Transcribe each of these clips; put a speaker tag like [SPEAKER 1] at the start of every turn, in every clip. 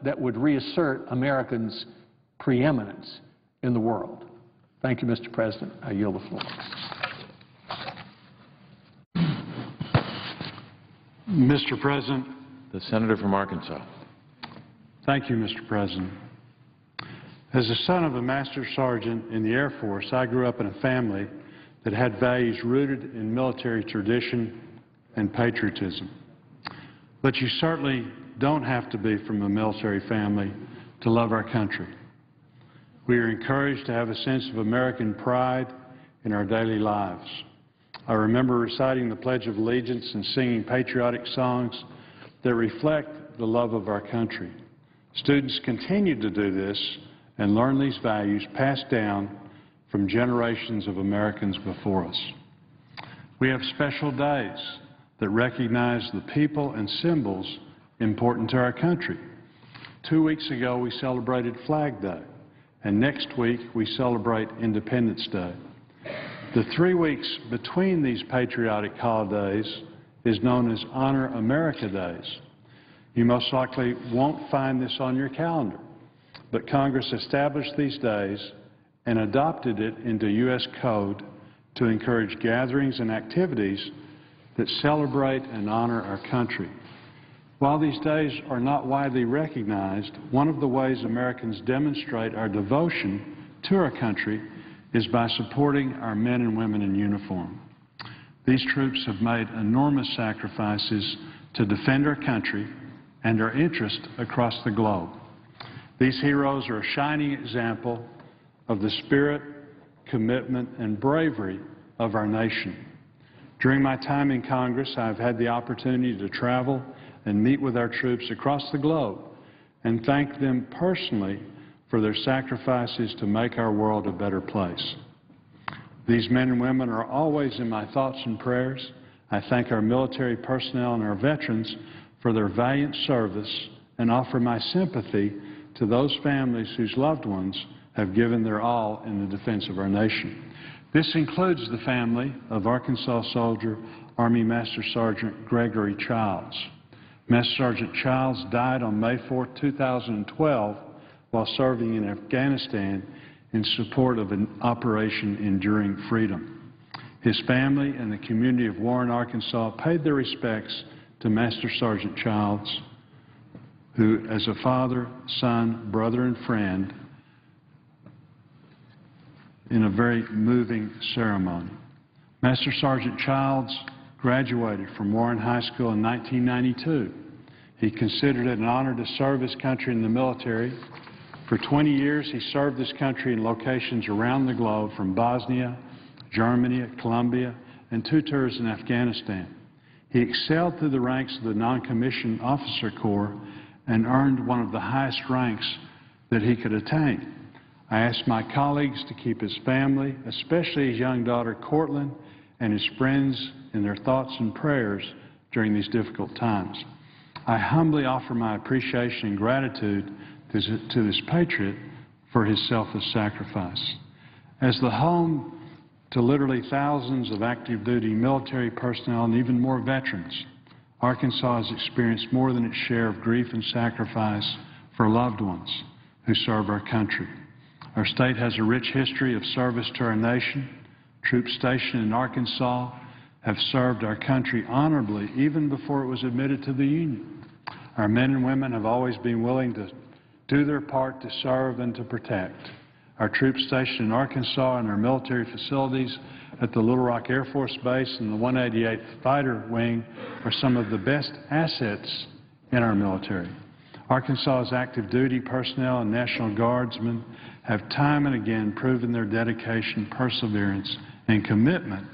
[SPEAKER 1] that would reassert Americans' preeminence in the world. Thank you, Mr. President. I yield the floor.
[SPEAKER 2] Mr. President.
[SPEAKER 3] The senator from Arkansas.
[SPEAKER 2] Thank you, Mr. President. As the son of a master sergeant in the Air Force, I grew up in a family that had values rooted in military tradition and patriotism. But you certainly don't have to be from a military family to love our country. We are encouraged to have a sense of American pride in our daily lives. I remember reciting the Pledge of Allegiance and singing patriotic songs that reflect the love of our country. Students continue to do this and learn these values passed down from generations of Americans before us. We have special days that recognize the people and symbols important to our country. 2 weeks ago, we celebrated Flag Day, and next week we celebrate Independence Day. The 3 weeks between these patriotic holidays is known as Honor America Days. You most likely won't find this on your calendar, but Congress established these days and adopted it into U.S. Code to encourage gatherings and activities that celebrate and honor our country. While these days are not widely recognized, one of the ways Americans demonstrate our devotion to our country is by supporting our men and women in uniform. These troops have made enormous sacrifices to defend our country and our interests across the globe. These heroes are a shining example of the spirit, commitment, and bravery of our nation. During my time in Congress, I've had the opportunity to travel and meet with our troops across the globe and thank them personally for their sacrifices to make our world a better place. These men and women are always in my thoughts and prayers. I thank our military personnel and our veterans for their valiant service and offer my sympathy to those families whose loved ones have given their all in the defense of our nation. This includes the family of Arkansas soldier Army Master Sergeant Gregory Childs. Master Sergeant Childs died on May 4, 2012 while serving in Afghanistan in support of an Operation Enduring Freedom. His family and the community of Warren, Arkansas paid their respects to Master Sergeant Childs, who, as a father, son, brother, and friend, in a very moving ceremony. Master Sergeant Childs graduated from Warren High School in 1992. He considered it an honor to serve his country in the military. For 20 years, he served this country in locations around the globe, from Bosnia, Germany, Colombia, and 2 tours in Afghanistan. He excelled through the ranks of the non-commissioned officer corps and earned one of the highest ranks that he could attain. I asked my colleagues to keep his family, especially his young daughter Cortland, and his friends in their thoughts and prayers during these difficult times. I humbly offer my appreciation and gratitude to this patriot for his selfless sacrifice. As the home to literally thousands of active duty military personnel and even more veterans, Arkansas has experienced more than its share of grief and sacrifice for loved ones who serve our country. Our state has a rich history of service to our nation. Troops stationed in Arkansas have served our country honorably even before it was admitted to the Union. Our men and women have always been willing to do their part to serve and to protect. Our troops stationed in Arkansas and our military facilities at the Little Rock Air Force Base and the 188th Fighter Wing are some of the best assets in our military. Arkansas's active duty personnel and National Guardsmen have time and again proven their dedication, perseverance, and commitment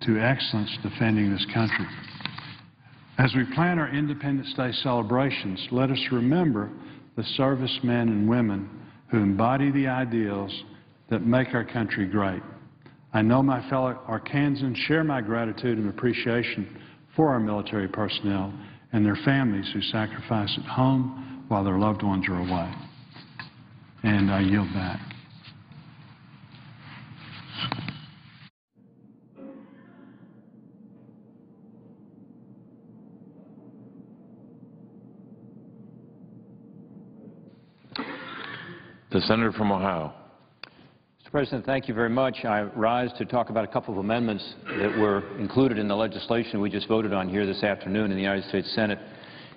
[SPEAKER 2] to excellence defending this country. As we plan our Independence Day celebrations, let us remember the servicemen and women who embody the ideals that make our country great. I know my fellow Arkansans share my gratitude and appreciation for our military personnel and their families who sacrifice at home while their loved ones are away. And I yield back.
[SPEAKER 3] The senator from Ohio.
[SPEAKER 4] Mr. President, thank you very much. I rise to talk about a couple of amendments that were included in the legislation we just voted on here this afternoon in the United States Senate.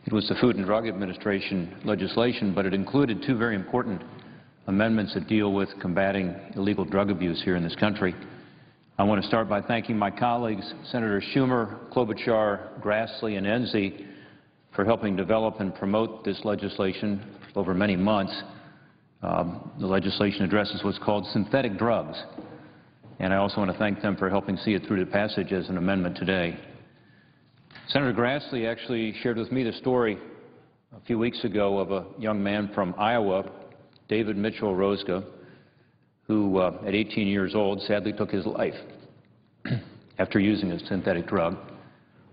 [SPEAKER 4] It was the Food and Drug Administration legislation, but it included two very important amendments that deal with combating illegal drug abuse here in this country. I want to start by thanking my colleagues, Senators Schumer, Klobuchar, Grassley, and Enzi, for helping develop and promote this legislation over many months. The legislation addresses what's called synthetic drugs, and I also want to thank them for helping see it through to passage as an amendment today. Senator Grassley actually shared with me the story a few weeks ago of a young man from Iowa, David Mitchell Rosga, who at 18 years old sadly took his life after using a synthetic drug,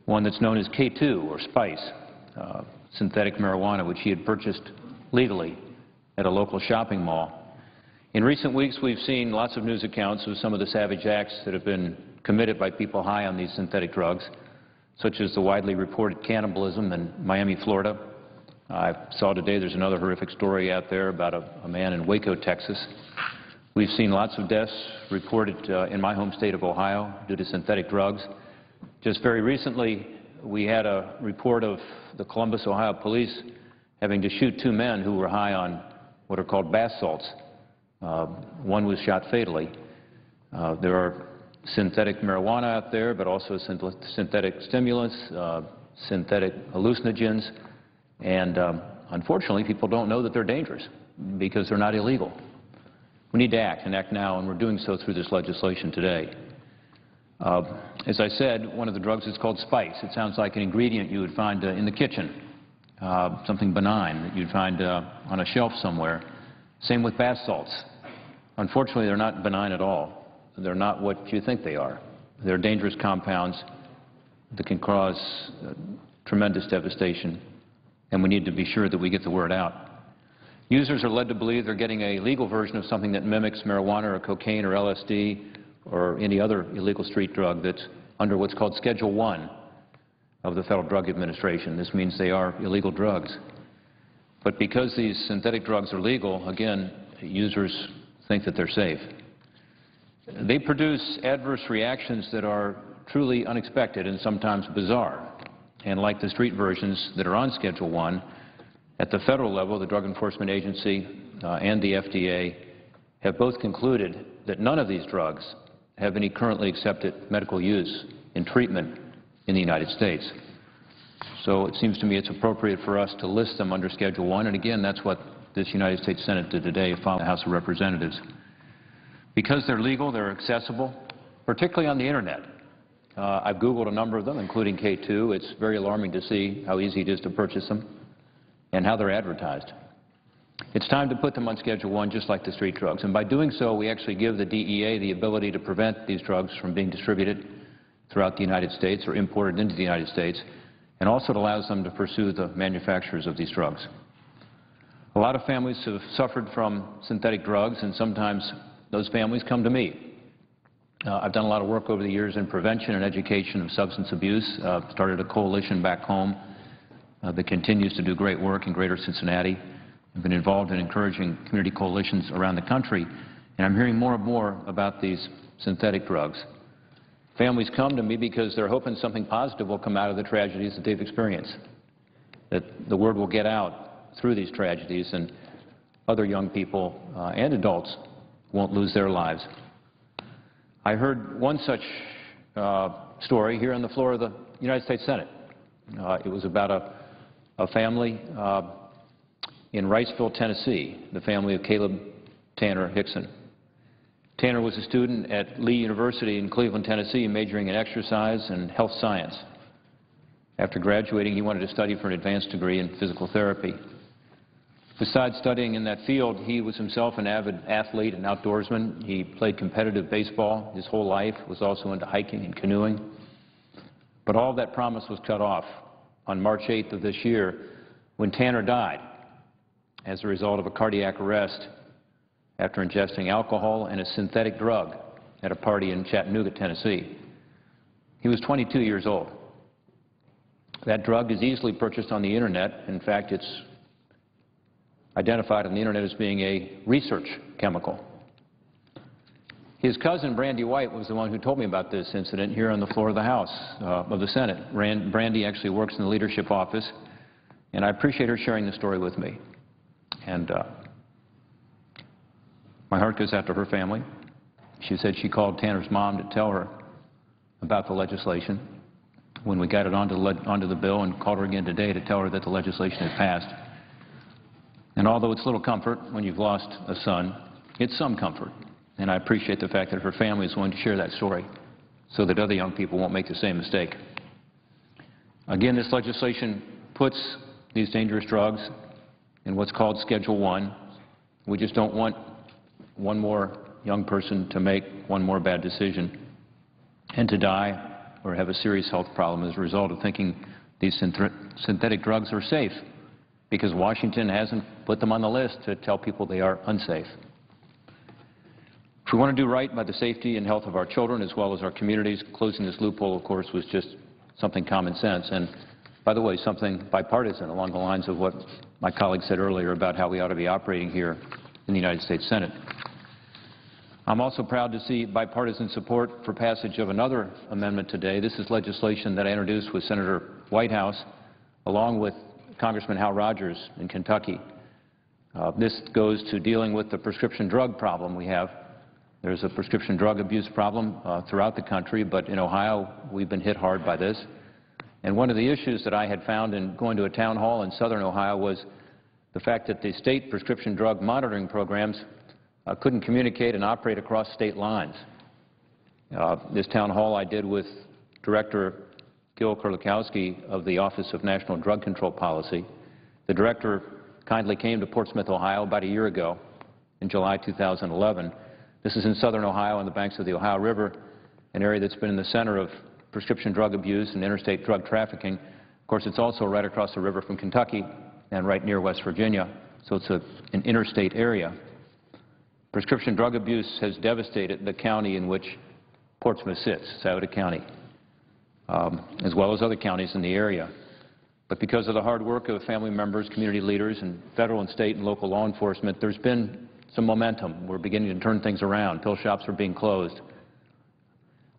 [SPEAKER 4] one that's known as K2 or spice, synthetic marijuana, which he had purchased legally at a local shopping mall. In recent weeks, we've seen lots of news accounts of some of the savage acts that have been committed by people high on these synthetic drugs, such as the widely reported cannibalism in Miami, Florida. I saw today there's another horrific story out there about a man in Waco, Texas. We've seen lots of deaths reported in my home state of Ohio due to synthetic drugs. Just very recently, we had a report of the Columbus, Ohio police having to shoot two men who were high on what are called bath salts. One was shot fatally. There are synthetic marijuana out there, but also synthetic stimulants, synthetic hallucinogens, and unfortunately people don't know that they're dangerous because they're not illegal. We need to act, and act now, and we're doing so through this legislation today. As I said, one of the drugs is called spice. It sounds like an ingredient you would find in the kitchen, something benign that you'd find on a shelf somewhere. Same with bath salts. Unfortunately, they're not benign at all. They're not what you think they are. They're dangerous compounds that can cause tremendous devastation, and we need to be sure that we get the word out. Users are led to believe they're getting a legal version of something that mimics marijuana or cocaine or LSD or any other illegal street drug that's under what's called Schedule I of the Federal Drug Administration. This means they are illegal drugs. But because these synthetic drugs are legal, again, users think that they're safe. They produce adverse reactions that are truly unexpected and sometimes bizarre. And like the street versions that are on Schedule I, at the federal level, the Drug Enforcement Agency and the FDA have both concluded that none of these drugs have any currently accepted medical use in treatment in the United States. So it seems to me it's appropriate for us to list them under Schedule I, and again, that's what this United States Senate did today, following the House of Representatives. Because they're legal, they're accessible, particularly on the Internet. I've Googled a number of them, including K2. It's very alarming to see how easy it is to purchase them and how they're advertised. It's time to put them on Schedule I, just like the street drugs. And by doing so, we actually give the DEA the ability to prevent these drugs from being distributed throughout the United States or imported into the United States, and also it allows them to pursue the manufacturers of these drugs. A lot of families have suffered from synthetic drugs, and sometimes those families come to me. I've done a lot of work over the years in prevention and education of substance abuse. Started a coalition back home that continues to do great work in greater Cincinnati. I've been involved in encouraging community coalitions around the country, and I'm hearing more and more about these synthetic drugs. Families come to me because they're hoping something positive will come out of the tragedies that they've experienced, that the word will get out through these tragedies and other young people and adults won't lose their lives. I heard one such story here on the floor of the United States Senate. It was about a family in Wrightsville, Tennessee, the family of Caleb Tanner Hickson. Tanner was a student at Lee University in Cleveland, Tennessee, majoring in exercise and health science. After graduating, he wanted to study for an advanced degree in physical therapy. Besides studying in that field, he was himself an avid athlete and outdoorsman. He played competitive baseball his whole life, was also into hiking and canoeing. But all of that promise was cut off on March 8th of this year when Tanner died as a result of a cardiac arrest after ingesting alcohol and a synthetic drug at a party in Chattanooga, Tennessee. He was 22 years old. That drug is easily purchased on the Internet. In fact, it's identified on the Internet as being a research chemical. His cousin, Brandy White, was the one who told me about this incident here on the floor of the House, of the Senate. Brandy actually works in the leadership office, and I appreciate her sharing the story with me. And my heart goes out to her family. She said she called Tanner's mom to tell her about the legislation when we got it onto the bill, and called her again today to tell her that the legislation had passed. And although it's little comfort when you've lost a son, it's some comfort. And I appreciate the fact that her family is willing to share that story so that other young people won't make the same mistake. Again, this legislation puts these dangerous drugs in what's called Schedule I. We just don't want one more young person to make one more bad decision and to die or have a serious health problem as a result of thinking these synthetic drugs are safe, because Washington hasn't put them on the list to tell people they are unsafe. If we want to do right by the safety and health of our children as well as our communities, closing this loophole, of course, was just something common sense. And, by the way, something bipartisan along the lines of what my colleague said earlier about how we ought to be operating here in the United States Senate. I'm also proud to see bipartisan support for passage of another amendment today. This is legislation that I introduced with Senator Whitehouse along with Congressman Hal Rogers in Kentucky. This goes to dealing with the prescription drug problem we have. There's a prescription drug abuse problem throughout the country, but in Ohio we've been hit hard by this. And one of the issues that I had found in going to a town hall in southern Ohio was the fact that the state prescription drug monitoring programs couldn't communicate and operate across state lines. This town hall I did with Director Gil Kurlikowski of the Office of National Drug Control Policy. The director kindly came to Portsmouth, Ohio about a year ago in July 2011. This is in southern Ohio on the banks of the Ohio River, an area that's been in the center of prescription drug abuse and interstate drug trafficking. Of course, it's also right across the river from Kentucky and right near West Virginia, so it's an interstate area. Prescription drug abuse has devastated the county in which Portsmouth sits, Scioto County, as well as other counties in the area. But because of the hard work of family members, community leaders, and federal and state and local law enforcement, there's been some momentum. We're beginning to turn things around. Pill shops are being closed.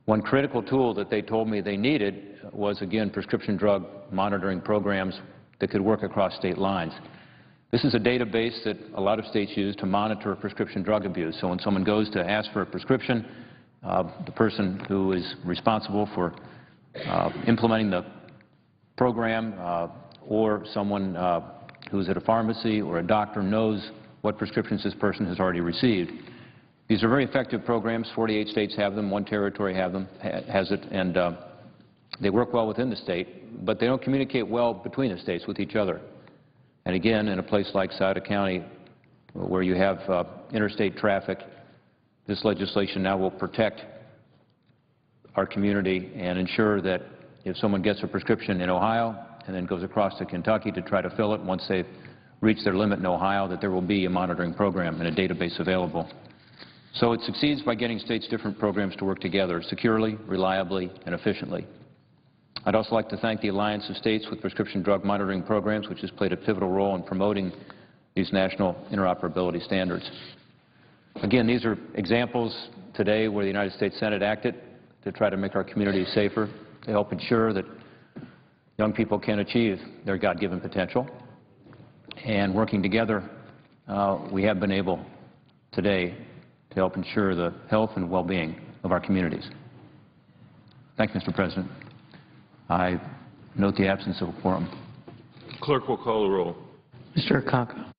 [SPEAKER 4] One critical tool that they told me they needed was, again, prescription drug monitoring programs that could work across state lines. This is a database that a lot of states use to monitor prescription drug abuse. So when someone goes to ask for a prescription, the person who is responsible for implementing the program or someone who's at a pharmacy or a doctor knows what prescriptions this person has already received. These are very effective programs. 48 states have them. One territory has it, and they work well within the state, but they don't communicate well between the states with each other. And again, in a place like Scioto County, where you have interstate traffic, this legislation now will protect our community and ensure that if someone gets a prescription in Ohio and then goes across to Kentucky to try to fill it, once they've reached their limit in Ohio, that there will be a monitoring program and a database available. So it succeeds by getting states' different programs to work together securely, reliably, and efficiently. I'd also like to thank the Alliance of States with Prescription Drug Monitoring Programs, which has played a pivotal role in promoting these national interoperability standards. Again, these are examples today where the United States Senate acted to try to make our communities safer, to help ensure that young people can achieve their God-given potential. And working together, we have been able today to help ensure the health and well-being of our communities. Thank you, Mr. President. I note the absence of a quorum.
[SPEAKER 5] Clerk will call the roll.
[SPEAKER 6] Mr. Akaka.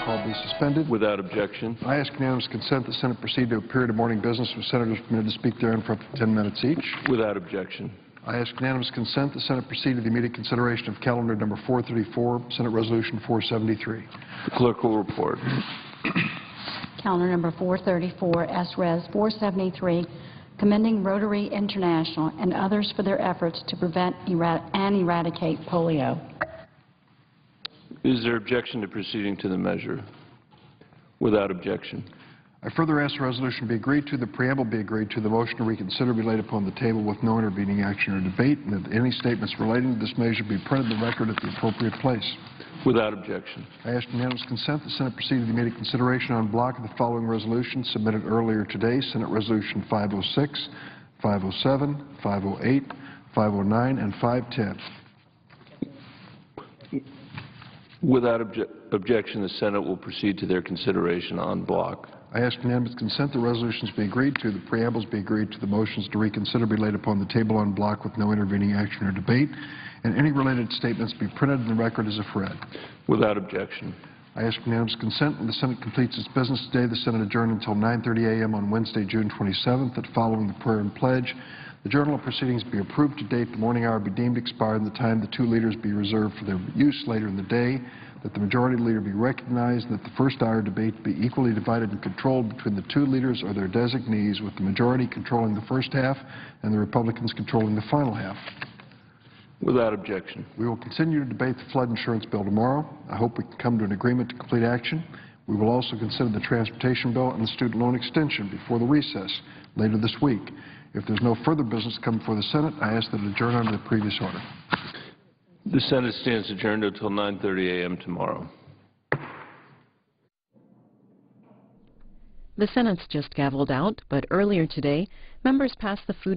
[SPEAKER 6] call be suspended.
[SPEAKER 5] Without objection.
[SPEAKER 6] I ask unanimous consent the Senate proceed to a period of morning business with senators permitted to speak therein for up to 10 minutes each.
[SPEAKER 5] Without objection.
[SPEAKER 6] I ask unanimous consent the Senate proceed to the immediate consideration of calendar number 434, Senate Resolution 473.
[SPEAKER 5] The clerk will report.
[SPEAKER 7] Calendar number 434, S-Res 473, commending Rotary International and others for their efforts to prevent and eradicate polio.
[SPEAKER 5] Is there objection to proceeding to the measure? Without objection.
[SPEAKER 6] I further ask the resolution be agreed to, the preamble be agreed to, the motion to reconsider be laid upon the table with no intervening action or debate, and that any statements relating to this measure be printed in the record at the appropriate place.
[SPEAKER 5] Without objection.
[SPEAKER 6] I ask unanimous consent the Senate proceed to the immediate consideration on block of the following resolutions submitted earlier today: Senate Resolution 506, 507, 508, 509, and 510.
[SPEAKER 5] Without objection, the Senate will proceed to their consideration en bloc.
[SPEAKER 6] I ask unanimous consent the resolutions be agreed to, the preambles be agreed to, the motions to reconsider be laid upon the table en bloc with no intervening action or debate, and any related statements be printed in the record as if read.
[SPEAKER 5] Without objection.
[SPEAKER 6] I ask unanimous consent when the Senate completes its business today, the Senate adjourn until 9:30 a.m. on Wednesday, June 27th, that following the prayer and pledge, the journal of proceedings be approved to date, the morning hour be deemed expired, and the time the two leaders be reserved for their use later in the day, that the majority leader be recognized, and that the first hour debate be equally divided and controlled between the two leaders or their designees, with the majority controlling the first half and the Republicans controlling the final half.
[SPEAKER 5] Without objection.
[SPEAKER 6] We will continue to debate the flood insurance bill tomorrow. I hope we can come to an agreement to complete action. We will also consider the transportation bill and the student loan extension before the recess later this week. If there's no further business to come before the Senate, I ask that it adjourn under the previous order.
[SPEAKER 5] The Senate stands adjourned until 9:30 a.m. tomorrow.
[SPEAKER 8] The Senate's just gavelled out, but earlier today, members passed the Food